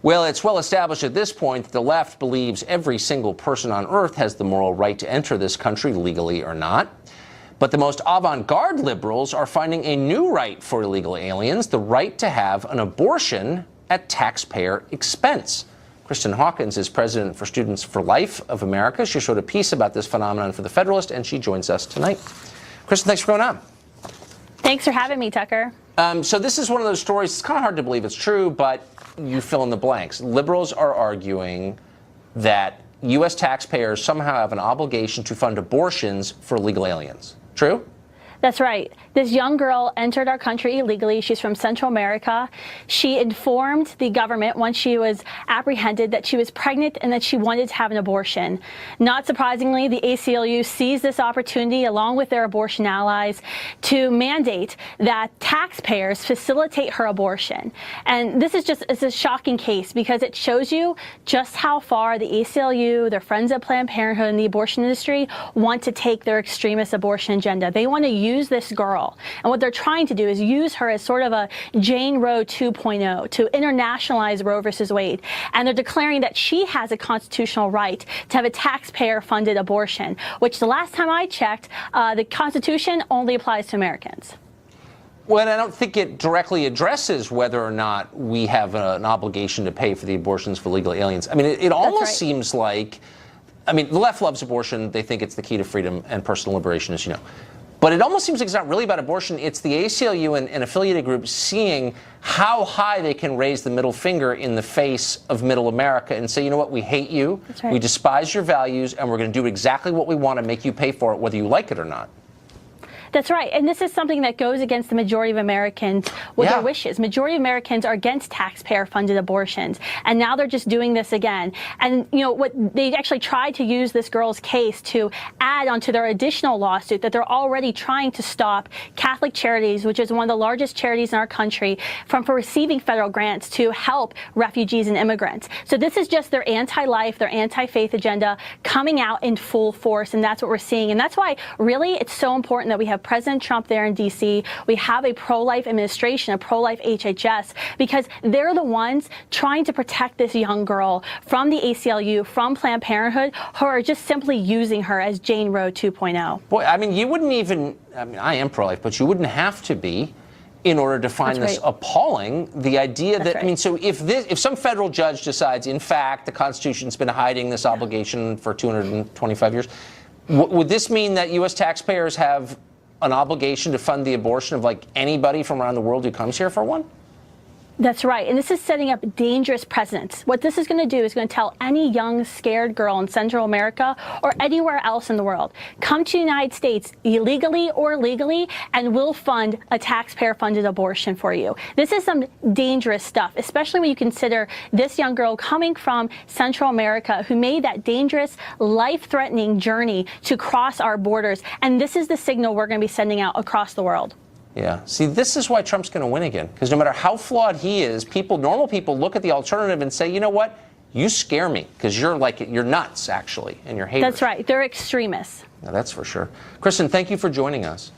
Well, it's well established at this point that the left believes every single person on earth has the moral right to enter this country, legally or not. But the most avant-garde liberals are finding a new right for illegal aliens, the right to have an abortion at taxpayer expense. Kristen Hawkins is president for Students for Life of America. She wrote a piece about this phenomenon for The Federalist, and she joins us tonight. Kristen, thanks for going on. Thanks for having me, Tucker. So this is one of those stories, it's kind of hard to believe it's true, but you fill in the blanks. Liberals are arguing that U.S. taxpayers somehow have an obligation to fund abortions for illegal aliens. True? That's right. This young girl entered our country illegally. She's from Central America. She informed the government once she was apprehended that she was pregnant and that she wanted to have an abortion. Not surprisingly, the ACLU seized this opportunity, along with their abortion allies, to mandate that taxpayers facilitate her abortion. And this is it's a shocking case because it shows you just how far the ACLU, their friends at Planned Parenthood, and the abortion industry want to take their extremist abortion agenda. They want to use this girl. And what they're trying to do is use her as sort of a Jane Roe 2.0 to internationalize Roe versus Wade. And they're declaring that she has a constitutional right to have a taxpayer-funded abortion, which the last time I checked, the Constitution only applies to Americans. Well, I don't think it directly addresses whether or not we have an obligation to pay for the abortions for legal aliens. I mean, it almost seems like, I mean, the left loves abortion. They think it's the key to freedom and personal liberation, as you know. But it almost seems like it's not really about abortion. It's the ACLU and affiliated groups seeing how high they can raise the middle finger in the face of middle America and say, you know what, we hate you, we despise your values, and we're going to do exactly what we want to make you pay for it, whether you like it or not. That's right. And this is something that goes against the majority of Americans with their wishes. Majority of Americans are against taxpayer-funded abortions. And now they're just doing this again. And, you know, what they actually tried to use this girl's case to add onto their additional lawsuit that they're already trying to stop Catholic Charities, which is one of the largest charities in our country, from receiving federal grants to help refugees and immigrants. So this is just their anti-life, their anti-faith agenda coming out in full force. And that's what we're seeing. And that's why, really, it's so important that we have President Trump there in D.C. We have a pro-life administration, a pro-life HHS, because they're the ones trying to protect this young girl from the ACLU, from Planned Parenthood, who are just simply using her as Jane Roe 2.0. Boy, I mean, you wouldn't even, I mean, I am pro-life, but you wouldn't have to be in order to find this appalling. The idea that, I mean, so if some federal judge decides, in fact, the Constitution's been hiding this obligation for 225 years, would this mean that U.S. taxpayers have an obligation to fund the abortion of like anybody from around the world who comes here for one? That's right. And this is setting up dangerous precedents. What this is going to do is going to tell any young, scared girl in Central America or anywhere else in the world, come to the United States illegally or legally, and we'll fund a taxpayer-funded abortion for you. This is some dangerous stuff, especially when you consider this young girl coming from Central America who made that dangerous, life-threatening journey to cross our borders. And this is the signal we're going to be sending out across the world. Yeah. See, this is why Trump's going to win again. Because no matter how flawed he is, normal people look at the alternative and say, you know what? You scare me because you're nuts, actually, and you're haters. That's right. They're extremists. Now, that's for sure. Kristen, thank you for joining us.